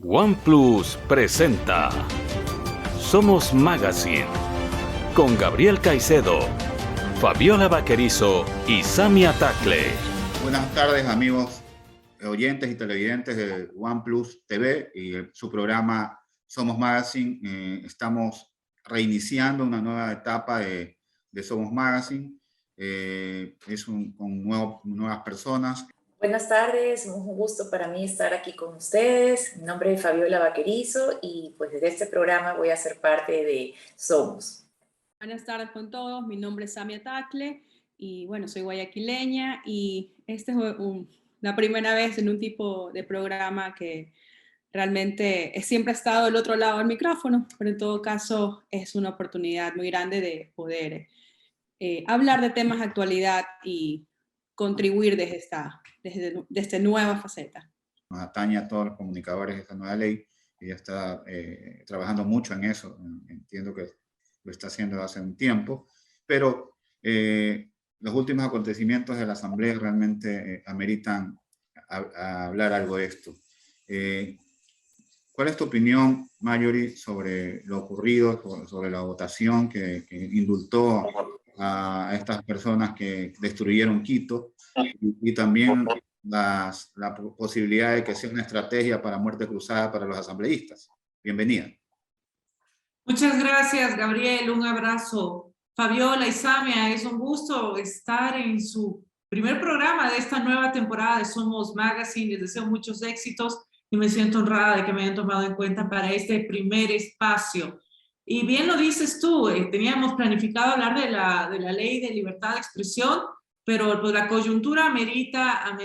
OnePlus presenta Somos Magazine con Gabriel Caicedo, Fabiola Vaquerizo y Samia Tagle. Buenas tardes, amigos oyentes y televidentes de OnePlus TV y su programa Somos Magazine. Estamos reiniciando una nueva etapa de Somos Magazine. Con nuevas personas. Buenas tardes, un gusto para mí estar aquí con ustedes. Mi nombre es Fabiola Vaquerizo y pues desde este programa voy a ser parte de Somos. Buenas tardes con todos, mi nombre es Samia Tagle y bueno, soy guayaquileña y esta es la primera vez en un tipo de programa que realmente siempre ha estado del otro lado del micrófono, pero en todo caso es una oportunidad muy grande de poder hablar de temas de actualidad y contribuir desde esta nueva faceta. Nos atañe a todos los comunicadores de esta nueva ley. Ella está trabajando mucho en eso. Entiendo que lo está haciendo hace un tiempo, pero los últimos acontecimientos de la Asamblea realmente ameritan a hablar algo de esto. ¿Cuál es tu opinión, Marjorie, sobre lo ocurrido, sobre la votación que indultó a estas personas que destruyeron Quito y también la posibilidad de que sea una estrategia para muerte cruzada para los asambleístas? Bienvenida. Muchas gracias, Gabriel. Un abrazo. Fabiola y Samia, es un gusto estar en su primer programa de esta nueva temporada de Somos Magazine. Les deseo muchos éxitos y me siento honrada de que me hayan tomado en cuenta para este primer espacio. Y bien lo dices tú, teníamos planificado hablar de la ley de libertad de expresión, pero pues, la coyuntura amerita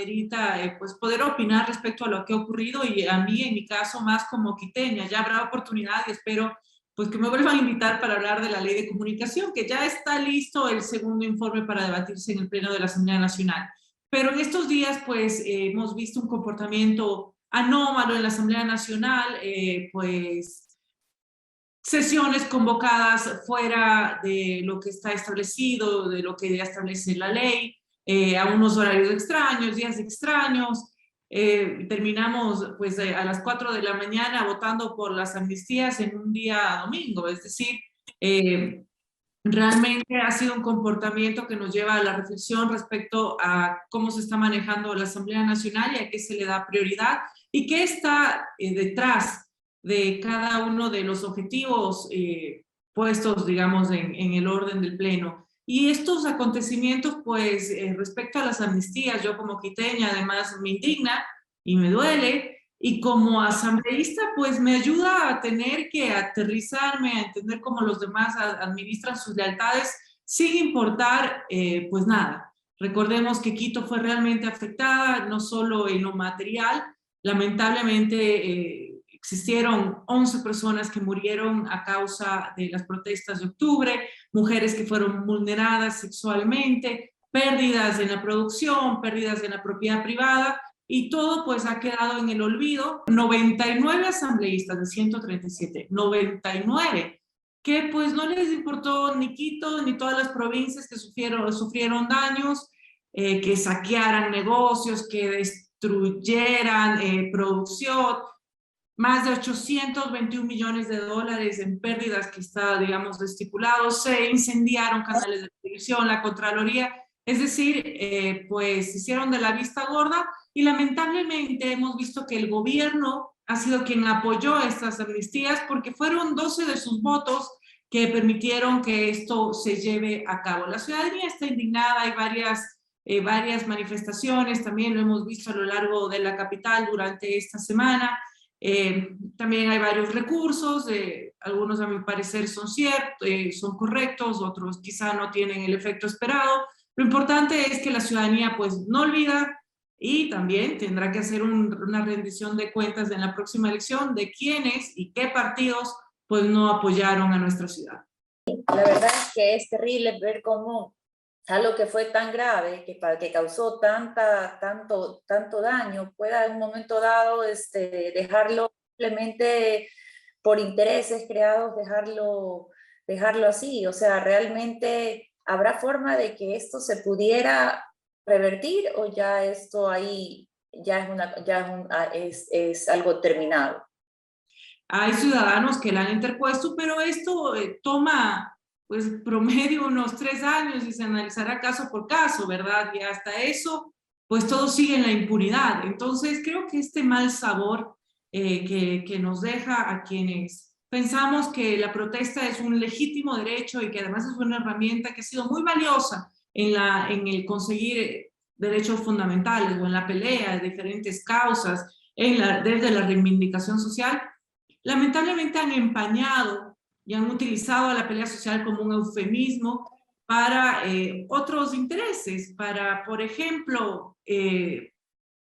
pues, poder opinar respecto a lo que ha ocurrido y a mí, en mi caso, más como quiteña. Ya habrá oportunidad y espero pues, que me vuelvan a invitar para hablar de la ley de comunicación, que ya está listo el segundo informe para debatirse en el Pleno de la Asamblea Nacional. Pero en estos días pues, hemos visto un comportamiento anómalo en la Asamblea Nacional, pues sesiones convocadas fuera de lo que está establecido, de lo que ya establece la ley, a unos horarios extraños, días extraños. Terminamos pues a las 4 de la mañana votando por las amnistías en un día domingo, es decir, realmente ha sido un comportamiento que nos lleva a la reflexión respecto a cómo se está manejando la Asamblea Nacional y a qué se le da prioridad y qué está detrás de cada uno de los objetivos puestos, digamos, en el orden del Pleno. Y estos acontecimientos, pues, respecto a las amnistías, yo como quiteña, además, me indigna y me duele, y como asambleísta, pues, me ayuda a tener que aterrizarme, a entender cómo los demás administran sus lealtades sin importar, pues, nada. Recordemos que Quito fue realmente afectada, no solo en lo material, lamentablemente, existieron 11 personas que murieron a causa de las protestas de octubre, mujeres que fueron vulneradas sexualmente, pérdidas en la producción, pérdidas en la propiedad privada, y todo pues ha quedado en el olvido. 99 asambleístas de 137, 99, que pues no les importó ni Quito ni todas las provincias que sufrieron daños, que saquearan negocios, que destruyeran producción, más de 821 millones de dólares en pérdidas que está, digamos, estipulado, se incendiaron canales de televisión, la Contraloría, es decir, pues hicieron de la vista gorda y lamentablemente hemos visto que el gobierno ha sido quien apoyó estas amnistías porque fueron 12 de sus votos que permitieron que esto se lleve a cabo. La ciudadanía está indignada, hay varias manifestaciones, también lo hemos visto a lo largo de la capital durante esta semana. También hay varios recursos, algunos a mi parecer son ciertos, son correctos, otros quizá no tienen el efecto esperado. Lo importante es que la ciudadanía pues no olvida y también tendrá que hacer una rendición de cuentas en la próxima elección de quiénes y qué partidos pues no apoyaron a nuestra ciudad. La verdad es que es terrible ver cómo algo que fue tan grave, que causó tanto daño, pueda en un momento dado dejarlo simplemente por intereses creados, dejarlo así. O sea, ¿realmente habrá forma de que esto se pudiera revertir o ya esto ahí ya es algo terminado? Hay ciudadanos que la han interpuesto, pero esto toma pues promedio unos 3 años y se analizará caso por caso, ¿verdad? Y hasta eso, pues todo sigue en la impunidad. Entonces creo que este mal sabor que nos deja a quienes pensamos que la protesta es un legítimo derecho y que además es una herramienta que ha sido muy valiosa en el conseguir derechos fundamentales o en la pelea de diferentes causas, desde la reivindicación social, lamentablemente han empañado y han utilizado a la pelea social como un eufemismo para otros intereses, para, por ejemplo,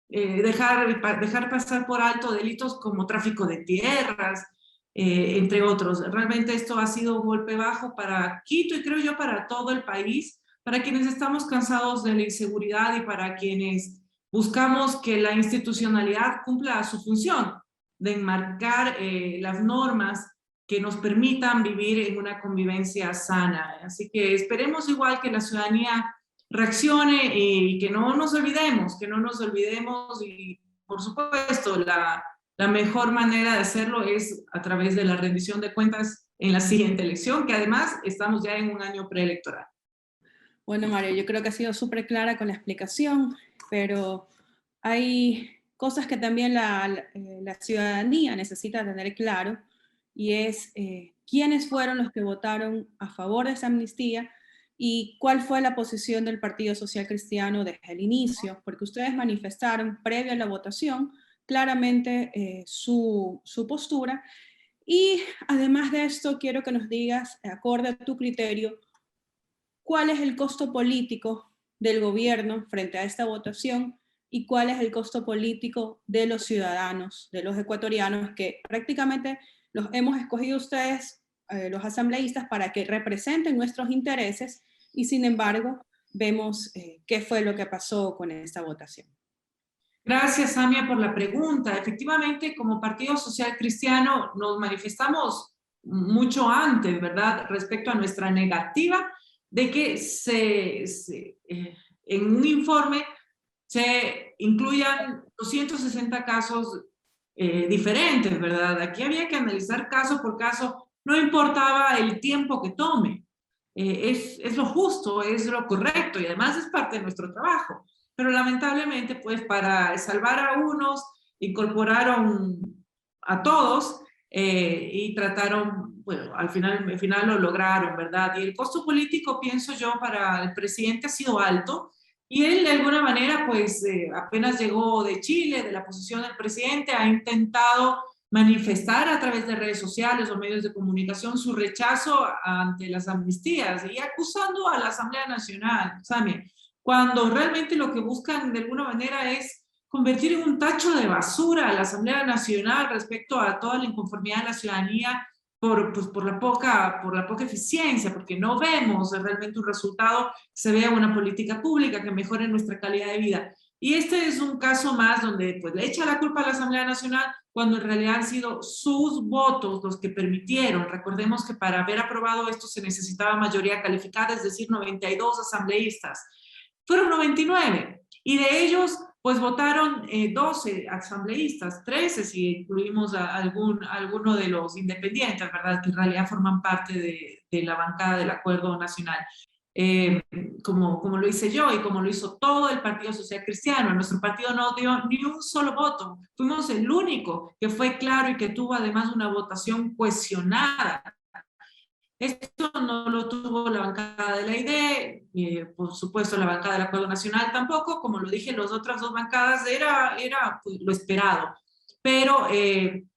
dejar pasar por alto delitos como tráfico de tierras, entre otros. Realmente esto ha sido un golpe bajo para Quito y creo yo para todo el país, para quienes estamos cansados de la inseguridad y para quienes buscamos que la institucionalidad cumpla su función de enmarcar las normas que nos permitan vivir en una convivencia sana. Así que esperemos igual que la ciudadanía reaccione y que no nos olvidemos y por supuesto la mejor manera de hacerlo es a través de la rendición de cuentas en la siguiente elección, que además estamos ya en un año preelectoral. Bueno, Mario, yo creo que ha sido súper clara con la explicación, pero hay cosas que también la ciudadanía necesita tener claro, y es quiénes fueron los que votaron a favor de esa amnistía y cuál fue la posición del Partido Social Cristiano desde el inicio, porque ustedes manifestaron previo a la votación claramente su postura. Y además de esto, quiero que nos digas, acorde a tu criterio, cuál es el costo político del gobierno frente a esta votación y cuál es el costo político de los ciudadanos, de los ecuatorianos, que prácticamente los hemos escogido ustedes, los asambleístas, para que representen nuestros intereses y sin embargo vemos qué fue lo que pasó con esta votación. Gracias, Samia, por la pregunta. Efectivamente, como Partido Social Cristiano nos manifestamos mucho antes, ¿verdad?, respecto a nuestra negativa de que en un informe se incluyan 260 casos diferentes, ¿verdad? Aquí había que analizar caso por caso, no importaba el tiempo que tome. Es lo justo, es lo correcto y además es parte de nuestro trabajo. Pero lamentablemente, pues para salvar a unos, incorporaron a todos y trataron, bueno, al final lo lograron, ¿verdad? Y el costo político, pienso yo, para el presidente ha sido alto. Y él, de alguna manera, pues apenas llegó de Chile, de la posición del presidente, ha intentado manifestar a través de redes sociales o medios de comunicación su rechazo ante las amnistías y acusando a la Asamblea Nacional, Samia, cuando realmente lo que buscan de alguna manera es convertir en un tacho de basura a la Asamblea Nacional respecto a toda la inconformidad de la ciudadanía por la poca eficiencia, porque no vemos realmente un resultado que se vea una política pública que mejore nuestra calidad de vida. Y este es un caso más donde pues, le echa la culpa a la Asamblea Nacional cuando en realidad han sido sus votos los que permitieron. Recordemos que para haber aprobado esto se necesitaba mayoría calificada, es decir, 92 asambleístas. Fueron 99 y de ellos pues votaron 12 asambleístas, 13 si incluimos a alguno de los independientes, ¿verdad? Que en realidad forman parte de la bancada del Acuerdo Nacional. Como lo hice yo y como lo hizo todo el Partido Social Cristiano. Nuestro partido no dio ni un solo voto. Fuimos el único que fue claro y que tuvo además una votación cohesionada. Esto no lo tuvo la bancada de la ID, por supuesto la bancada del Acuerdo Nacional tampoco, como lo dije, las otras dos bancadas era pues, lo esperado. Pero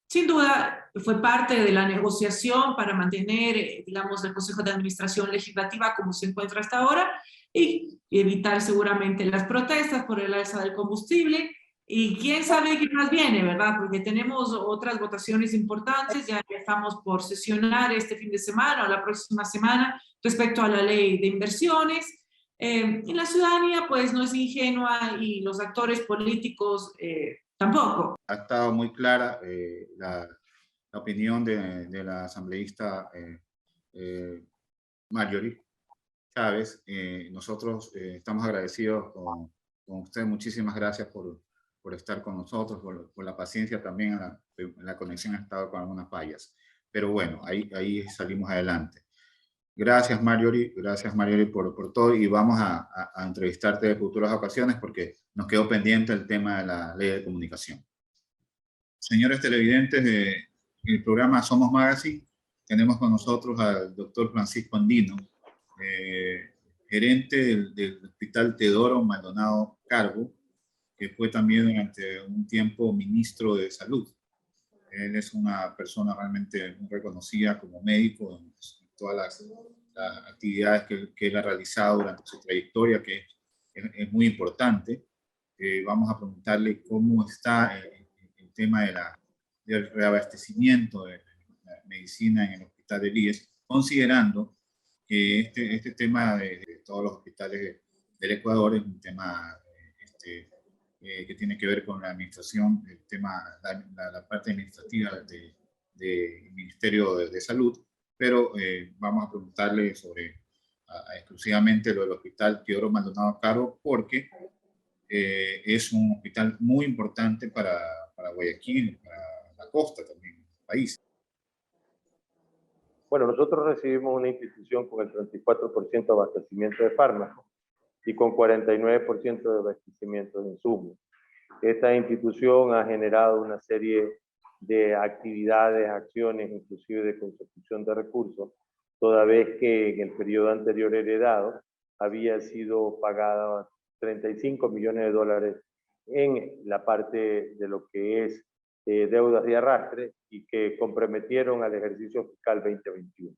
sin duda fue parte de la negociación para mantener, digamos, el Consejo de Administración Legislativa como se encuentra hasta ahora y evitar seguramente las protestas por el alza del combustible. Y quién sabe qué más viene, ¿verdad? Porque tenemos otras votaciones importantes, ya estamos por sesionar este fin de semana o la próxima semana respecto a la ley de inversiones. Y la ciudadanía pues no es ingenua y los actores políticos tampoco. Ha estado muy clara la opinión de la asambleísta Marjorie Chávez. Nosotros estamos agradecidos con usted. Muchísimas gracias por por estar con nosotros, por la paciencia también. La conexión ha estado con algunas fallas. Pero bueno, ahí salimos adelante. Gracias, Marjorie, por todo, y vamos a entrevistarte en futuras ocasiones porque nos quedó pendiente el tema de la ley de comunicación. Señores televidentes del programa Somos Magazine, tenemos con nosotros al doctor Francisco Andino, gerente del Hospital Teodoro Maldonado Carbo, que fue también durante un tiempo ministro de Salud. Él es una persona realmente muy reconocida como médico en todas las actividades que él ha realizado durante su trayectoria, que es muy importante. Vamos a preguntarle cómo está el tema del reabastecimiento de la medicina en el hospital de IES, considerando que este tema de todos los hospitales del Ecuador es un tema que tiene que ver con la administración, el tema, la parte administrativa del Ministerio de Salud, pero vamos a preguntarle sobre exclusivamente lo del Hospital Teodoro Maldonado Carbo, porque es un hospital muy importante para Guayaquil, para la costa también del país. Bueno, nosotros recibimos una institución con el 34% de abastecimiento de fármacos y con 49% de abastecimiento de insumos. Esta institución ha generado una serie de actividades, acciones, inclusive de consecución de recursos, toda vez que en el periodo anterior heredado había sido pagada 35 millones de dólares en la parte de lo que es deudas de arrastre y que comprometieron al ejercicio fiscal 2021.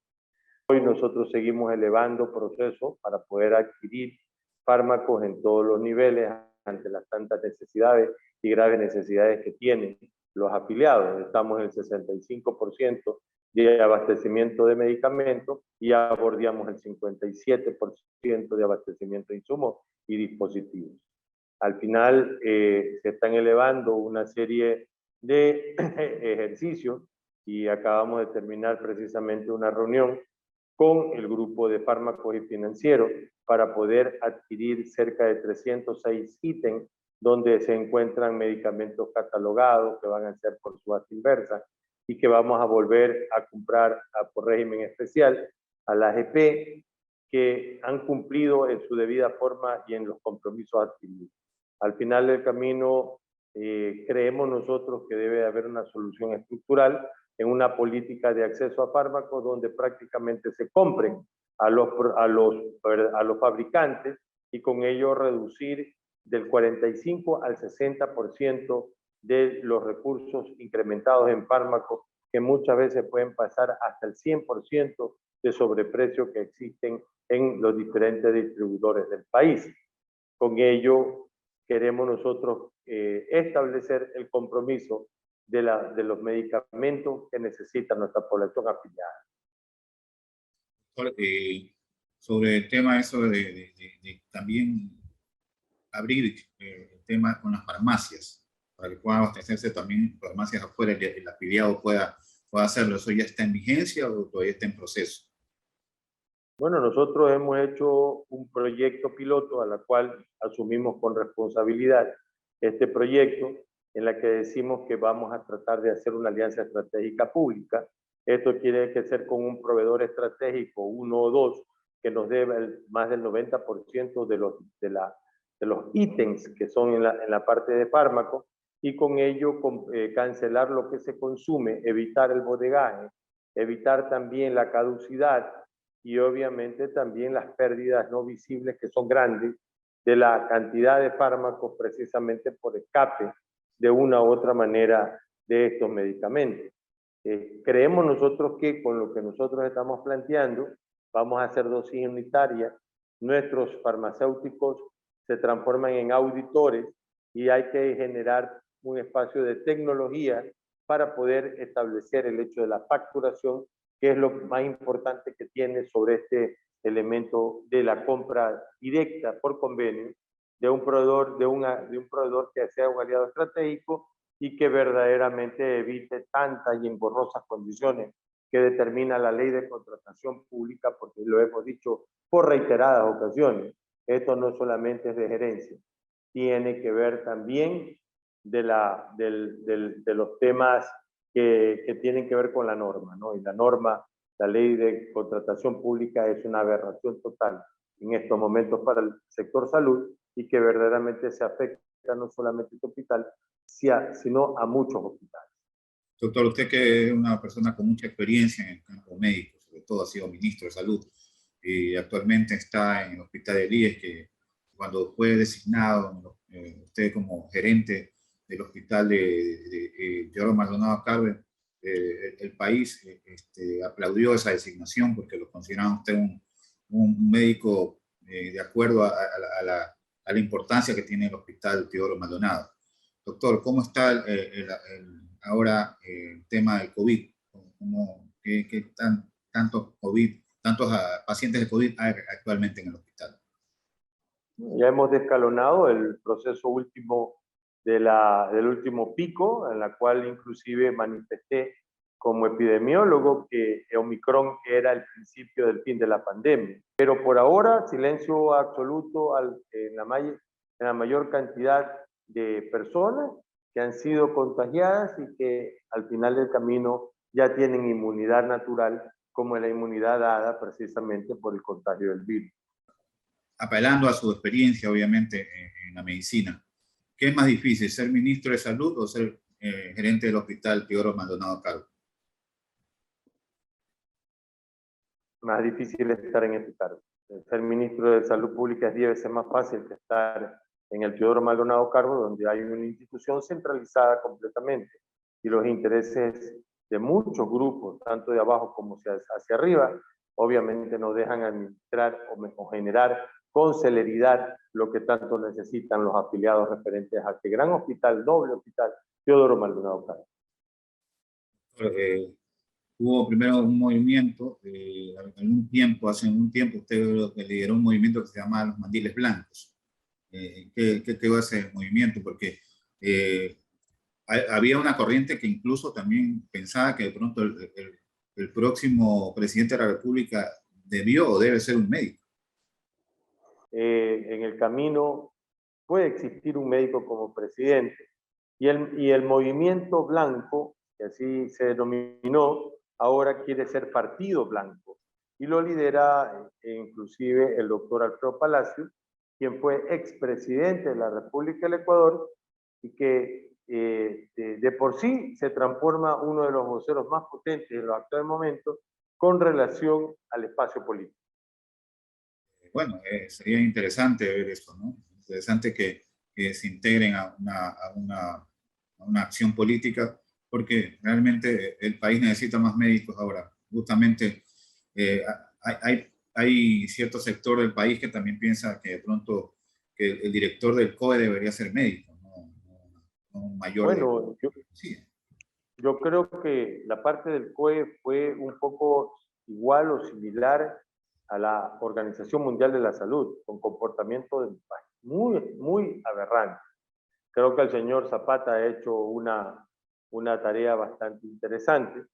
Hoy nosotros seguimos elevando procesos para poder adquirir fármacos en todos los niveles ante las tantas necesidades y graves necesidades que tienen los afiliados. Estamos en el 65% de abastecimiento de medicamentos y abordeamos el 57% de abastecimiento de insumos y dispositivos. Al final se están elevando una serie de ejercicios y acabamos de terminar precisamente una reunión con el grupo de fármacos y financieros para poder adquirir cerca de 306 ítems donde se encuentran medicamentos catalogados que van a ser por subasta inversa y que vamos a volver a comprar por régimen especial a la AGP, que han cumplido en su debida forma y en los compromisos adquiridos. Al final del camino, creemos nosotros que debe haber una solución estructural en una política de acceso a fármacos donde prácticamente se compren a los fabricantes y con ello reducir del 45 al 60% de los recursos incrementados en fármacos, que muchas veces pueden pasar hasta el 100% de sobreprecio que existen en los diferentes distribuidores del país. Con ello queremos nosotros establecer el compromiso de los medicamentos que necesita nuestra población afiliada. Sobre el tema eso de también abrir el tema con las farmacias, para que puedan abastecerse también farmacias afuera y el afiliado pueda hacerlo. ¿Eso ya está en vigencia o todavía está en proceso? Bueno, nosotros hemos hecho un proyecto piloto a la cual asumimos con responsabilidad este proyecto, en la que decimos que vamos a tratar de hacer una alianza estratégica pública. Esto quiere decir con un proveedor estratégico, uno o dos, que nos dé más del 90% de los ítems que son en la parte de fármacos, y con ello cancelar lo que se consume, evitar el bodegaje, evitar también la caducidad y obviamente también las pérdidas no visibles que son grandes de la cantidad de fármacos precisamente por escape de una u otra manera de estos medicamentos. Creemos nosotros que con lo que nosotros estamos planteando vamos a hacer dosis unitarias, nuestros farmacéuticos se transforman en auditores y hay que generar un espacio de tecnología para poder establecer el hecho de la facturación, que es lo más importante que tiene sobre este elemento de la compra directa por convenio de un proveedor, de un proveedor que sea un aliado estratégico y que verdaderamente evite tantas y engorrosas condiciones que determina la ley de contratación pública, porque lo hemos dicho por reiteradas ocasiones. Esto no solamente es de gerencia, tiene que ver también de los temas que tienen que ver con la norma, ¿no? Y la norma, la ley de contratación pública es una aberración total en estos momentos para el sector salud y que verdaderamente se afecta no solamente a este hospital, sino a muchos hospitales. Doctor, usted que es una persona con mucha experiencia en el campo médico, sobre todo ha sido ministro de Salud, y actualmente está en el Hospital de IES, que cuando fue designado usted como gerente del Hospital de Teodoro Maldonado Carver, el país aplaudió esa designación porque lo consideraban usted un médico de acuerdo a la importancia que tiene el Hospital Teodoro Maldonado. Doctor, ¿cómo está ahora el tema del COVID? ¿Qué tantos pacientes de COVID hay actualmente en el hospital? Ya hemos descalonado el proceso último del último pico, en la cual inclusive manifesté como epidemiólogo que Omicron era el principio del fin de la pandemia. Pero por ahora, silencio absoluto en la mayor cantidad de personas que han sido contagiadas y que al final del camino ya tienen inmunidad natural, como la inmunidad dada precisamente por el contagio del virus. Apelando a su experiencia, obviamente, en la medicina, ¿qué es más difícil, ser ministro de Salud o ser gerente del Hospital Teodoro Maldonado Carver? Más difícil es estar en este cargo. Ser ministro de Salud Pública es 10 veces más fácil que estar en el Teodoro Maldonado Carver, donde hay una institución centralizada completamente y los intereses de muchos grupos, tanto de abajo como hacia arriba, obviamente no dejan administrar o generar con celeridad lo que tanto necesitan los afiliados referentes a este gran hospital, noble hospital, Teodoro Maldonado Carver. Hubo primero un movimiento, hace un tiempo usted lideró un movimiento que se llama Los Mandiles Blancos. ¿Qué quedó ese movimiento? Porque había una corriente que incluso también pensaba que de pronto el próximo presidente de la República debió o debe ser un médico. En el camino puede existir un médico como presidente y el movimiento blanco, que así se denominó, ahora quiere ser Partido Blanco y lo lidera inclusive el doctor Alfredo Palacio, quien fue expresidente de la República del Ecuador y que de por sí se transforma uno de los voceros más potentes en los actuales momentos con relación al espacio político. Bueno, sería interesante ver esto, ¿no? Interesante que se integren a una acción política, porque realmente el país necesita más médicos ahora. Justamente hay cierto sector del país que también piensa que de pronto que el director del COE debería ser médico, no un mayor. Bueno, yo creo que la parte del COE fue un poco igual o similar a la Organización Mundial de la Salud, con comportamiento muy aberrante. Creo que el señor Zapata ha hecho una tarea bastante interesante,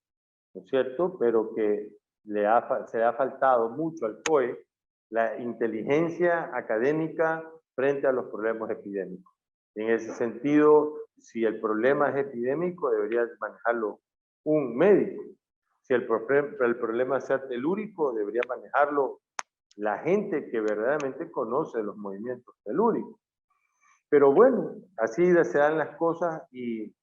¿no es cierto? Pero que se le ha faltado mucho al COE la inteligencia académica frente a los problemas epidémicos. En ese sentido, si el problema es epidémico, debería manejarlo un médico. Si el problema es telúrico, debería manejarlo la gente que verdaderamente conoce los movimientos telúricos. Pero bueno, así se dan las cosas y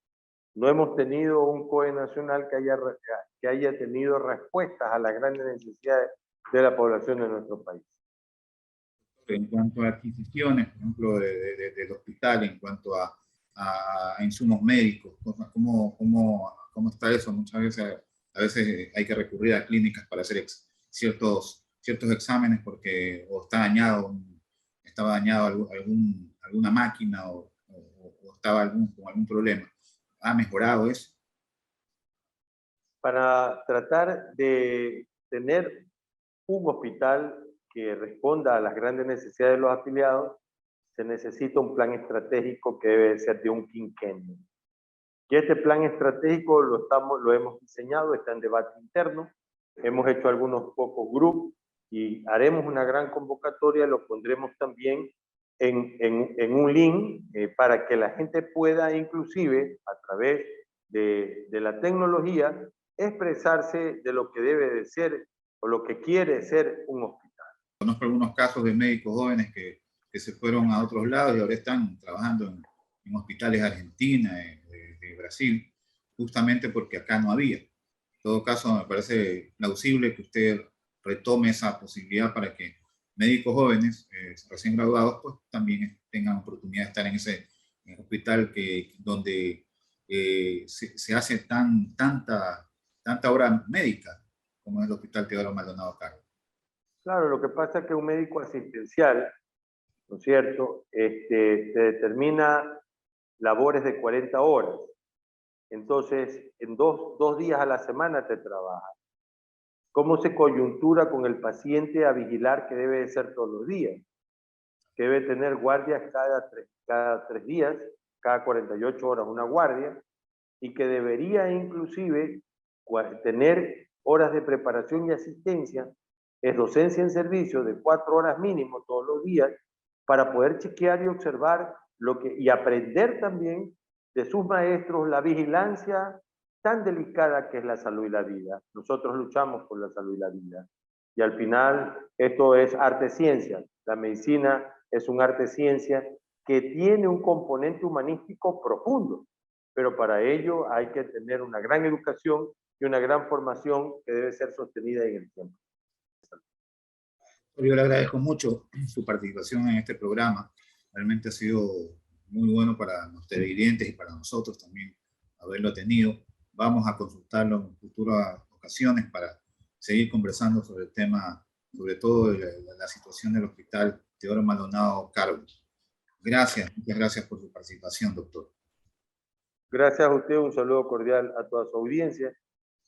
no hemos tenido un COE nacional que haya tenido respuestas a las grandes necesidades de la población de nuestro país. En cuanto a adquisiciones, por ejemplo, del hospital, en cuanto a insumos médicos, ¿cómo está eso? Muchas veces, a veces hay que recurrir a clínicas para hacer ciertos exámenes porque o estaba dañado alguna máquina o estaba con algún problema. ¿Ha mejorado eso? Para tratar de tener un hospital que responda a las grandes necesidades de los afiliados, se necesita un plan estratégico que debe ser de un quinquenio. Y este plan estratégico lo hemos diseñado, está en debate interno, hemos hecho algunos pocos grupos y haremos una gran convocatoria, lo pondremos también en un link para que la gente pueda inclusive a través de la tecnología expresarse de lo que debe de ser o lo que quiere ser un hospital. Conozco algunos casos de médicos jóvenes que se fueron a otros lados y ahora están trabajando en hospitales de Argentina, de Brasil, justamente porque acá no había. En todo caso, me parece plausible que usted retome esa posibilidad para que médicos jóvenes, recién graduados, pues también tengan oportunidad de estar en ese hospital donde se hace tanta obra médica como es el Hospital Teodoro Maldonado Cargo. Claro, lo que pasa es que un médico asistencial, ¿no es cierto?, te determina labores de 40 horas. Entonces, en dos días a la semana te trabaja. ¿Cómo se coyuntura con el paciente a vigilar que debe de ser todos los días? Que debe tener guardias cada 3 días, cada 48 horas una guardia, y que debería inclusive tener horas de preparación y asistencia, es docencia en servicio de 4 horas mínimo todos los días, para poder chequear y observar y aprender también de sus maestros la vigilancia tan delicada que es la salud y la vida. Nosotros luchamos por la salud y la vida. Y al final, esto es arte-ciencia. La medicina es un arte-ciencia que tiene un componente humanístico profundo, pero para ello hay que tener una gran educación y una gran formación que debe ser sostenida en el tiempo. Yo le agradezco mucho su participación en este programa. Realmente ha sido muy bueno para los televidentes y para nosotros también haberlo tenido. Vamos a consultarlo en futuras ocasiones para seguir conversando sobre el tema, sobre todo la situación del Hospital Teodoro Maldonado Cargo. Gracias, muchas gracias por su participación, doctor. Gracias a usted, un saludo cordial a toda su audiencia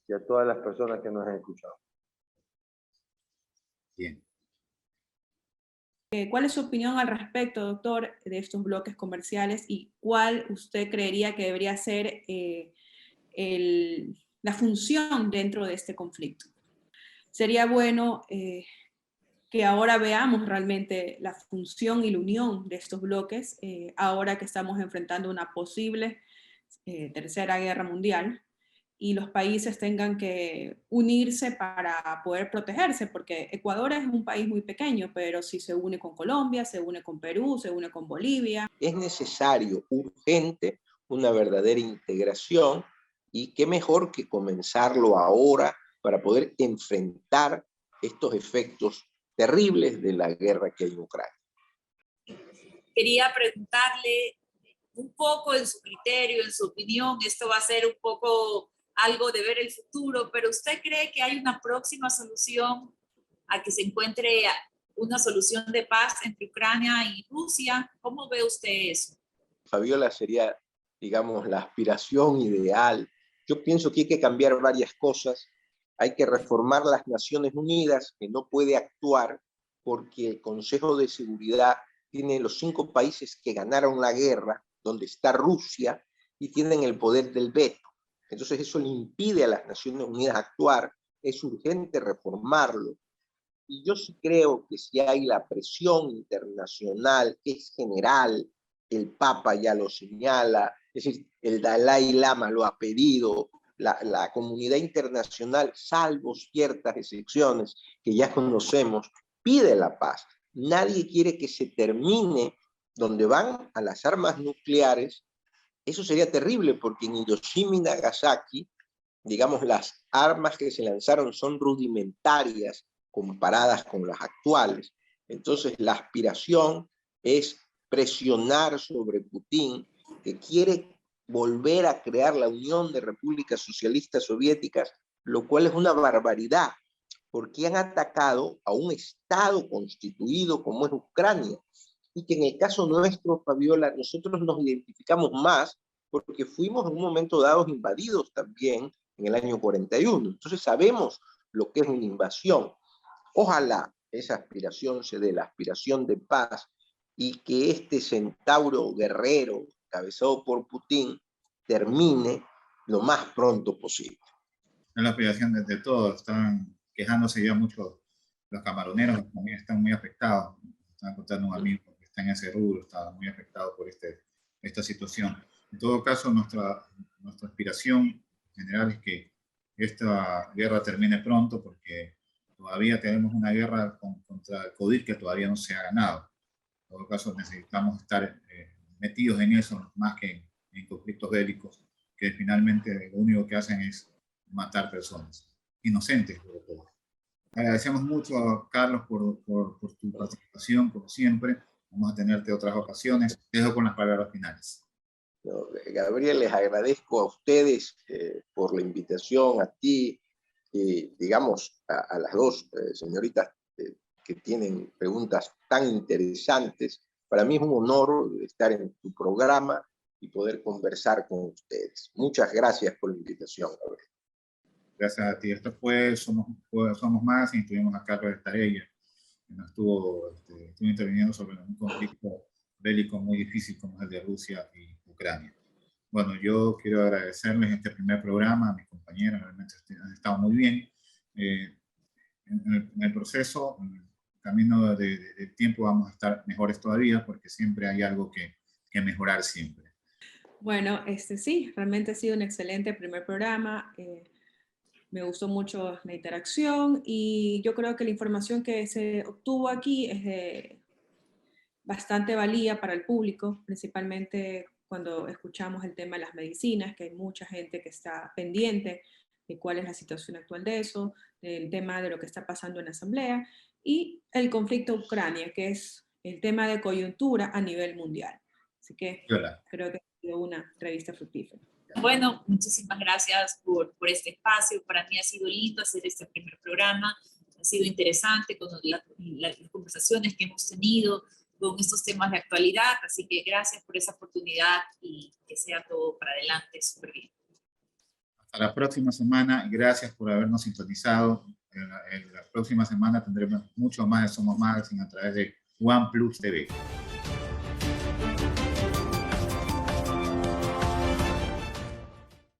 y a todas las personas que nos han escuchado. Bien. ¿Cuál es su opinión al respecto, doctor, de estos bloques comerciales y cuál usted creería que debería ser la función dentro de este conflicto? Sería bueno que ahora veamos realmente la función y la unión de estos bloques, ahora que estamos enfrentando una posible tercera guerra mundial, y los países tengan que unirse para poder protegerse, porque Ecuador es un país muy pequeño, pero si se une con Colombia, se une con Perú, se une con Bolivia. Es necesario, urgente, una verdadera integración, y qué mejor que comenzarlo ahora para poder enfrentar estos efectos terribles de la guerra que hay en Ucrania. Quería preguntarle un poco en su criterio, en su opinión, esto va a ser un poco algo de ver el futuro, pero ¿usted cree que hay una próxima solución a que se encuentre una solución de paz entre Ucrania y Rusia? ¿Cómo ve usted eso? Fabiola, sería, digamos, la aspiración ideal. Yo pienso que hay que cambiar varias cosas. Hay que reformar las Naciones Unidas, que no puede actuar porque el Consejo de Seguridad tiene los 5 países que ganaron la guerra, donde está Rusia, y tienen el poder del veto. Entonces eso le impide a las Naciones Unidas actuar. Es urgente reformarlo. Y yo sí creo que si hay la presión internacional, que es general, el Papa ya lo señala, es decir, el Dalai Lama lo ha pedido, la comunidad internacional, salvo ciertas excepciones que ya conocemos, pide la paz. Nadie quiere que se termine donde van a las armas nucleares. Eso sería terrible porque en Hiroshima y Nagasaki, digamos, las armas que se lanzaron son rudimentarias comparadas con las actuales. Entonces la aspiración es presionar sobre Putin, que quiere volver a crear la Unión de Repúblicas Socialistas Soviéticas, lo cual es una barbaridad, porque han atacado a un Estado constituido como es Ucrania, y que en el caso nuestro, Fabiola, nosotros nos identificamos más porque fuimos en un momento dado invadidos también en el año 41. Entonces sabemos lo que es una invasión. Ojalá esa aspiración se dé, la aspiración de paz, y que este centauro guerrero, encabezado por Putin, termine lo más pronto posible. Es la aspiración de todos. Están quejándose ya mucho los camaroneros, también están muy afectados. Están contando un amigo que está en ese rubro, está muy afectado por esta situación. En todo caso, nuestra aspiración general es que esta guerra termine pronto, porque todavía tenemos una guerra contra el COVID que todavía no se ha ganado. En todo caso, necesitamos estar metidos en eso, más que en conflictos bélicos, que finalmente lo único que hacen es matar personas, inocentes sobre todo. Agradecemos mucho a Carlos por tu participación, como siempre. Vamos a tenerte otras ocasiones. Te dejo con las palabras finales. No, Gabriel, les agradezco a ustedes por la invitación, a ti, digamos, a las dos señoritas que tienen preguntas tan interesantes. Para mí es un honor estar en tu programa y poder conversar con ustedes. Muchas gracias por la invitación, Gabriel. Gracias a ti. Esto fue Somos Más, y tuvimos a Carlos Estarella, que nos estuvo interviniendo sobre un conflicto bélico muy difícil como es el de Rusia y Ucrania. Bueno, yo quiero agradecerles este primer programa, a mis compañeros, realmente han estado muy bien. En el proceso, en el camino del tiempo, vamos a estar mejores todavía, porque siempre hay algo que mejorar siempre. Bueno, sí, realmente ha sido un excelente primer programa. Me gustó mucho la interacción y yo creo que la información que se obtuvo aquí es de bastante valía para el público, principalmente cuando escuchamos el tema de las medicinas, que hay mucha gente que está pendiente de cuál es la situación actual de eso, del tema de lo que está pasando en la Asamblea, y el conflicto Ucrania, que es el tema de coyuntura a nivel mundial. Así que creo que ha sido una revista fructífera. Bueno, muchísimas gracias por este espacio. Para mí ha sido lindo hacer este primer programa. Ha sido interesante con las conversaciones que hemos tenido con estos temas de actualidad. Así que gracias por esa oportunidad y que sea todo para adelante súper bien. Hasta la próxima semana. Gracias por habernos sintonizado. En la próxima semana tendremos mucho más de Somos Magazine a través de OnePlus TV.